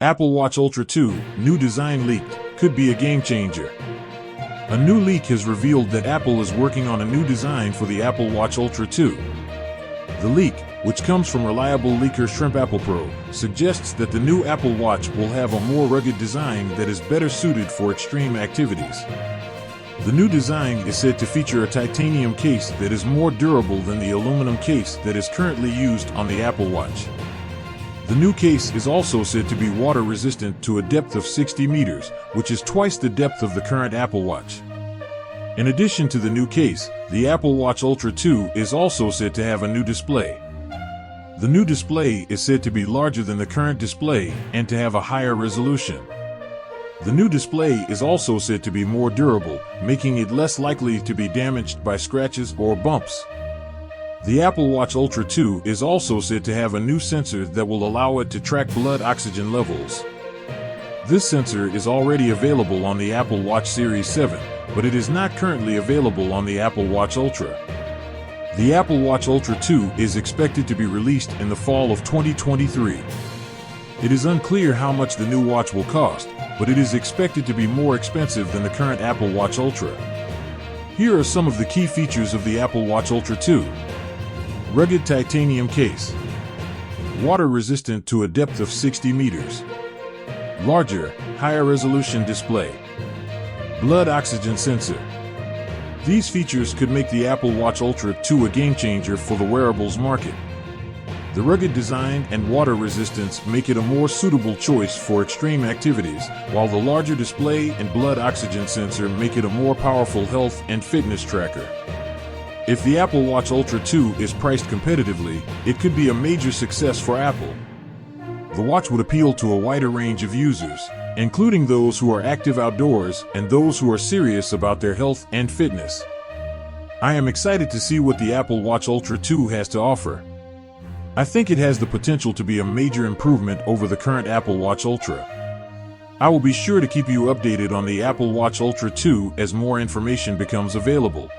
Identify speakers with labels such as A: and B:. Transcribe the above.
A: Apple Watch Ultra 2 new design leaked, could be a game changer. A new leak has revealed that Apple is working on a new design for the Apple Watch Ultra 2. The leak, which comes from reliable leaker Shrimp Apple Pro, suggests that the new Apple Watch will have a more rugged design that is better suited for extreme activities. The new design is said to feature a titanium case that is more durable than the aluminum case that is currently used on the Apple Watch. The new case is also said to be water resistant to a depth of 60 meters, which is twice the depth of the current Apple Watch. In addition to the new case, the Apple Watch Ultra 2 is also said to have a new display. The new display is said to be larger than the current display and to have a higher resolution. The new display is also said to be more durable, making it less likely to be damaged by scratches or bumps. The Apple Watch Ultra 2 is also said to have a new sensor that will allow it to track blood oxygen levels. This sensor is already available on the Apple Watch Series 7, but it is not currently available on the Apple Watch Ultra. The Apple Watch Ultra 2 is expected to be released in the fall of 2023. It is unclear how much the new watch will cost, but it is expected to be more expensive than the current Apple Watch Ultra. Here are some of the key features of the Apple Watch Ultra 2. Rugged titanium case. Water resistant to a depth of 60 meters. Larger, higher resolution display. Blood oxygen sensor. These features could make the Apple Watch Ultra 2 a game changer for the wearables market. The rugged design and water resistance make it a more suitable choice for extreme activities, while the larger display and blood oxygen sensor make it a more powerful health and fitness tracker. If the Apple Watch Ultra 2 is priced competitively, it could be a major success for Apple. The watch would appeal to a wider range of users, including those who are active outdoors and those who are serious about their health and fitness. I am excited to see what the Apple Watch Ultra 2 has to offer. I think it has the potential to be a major improvement over the current Apple Watch Ultra. I will be sure to keep you updated on the Apple Watch Ultra 2 as more information becomes available.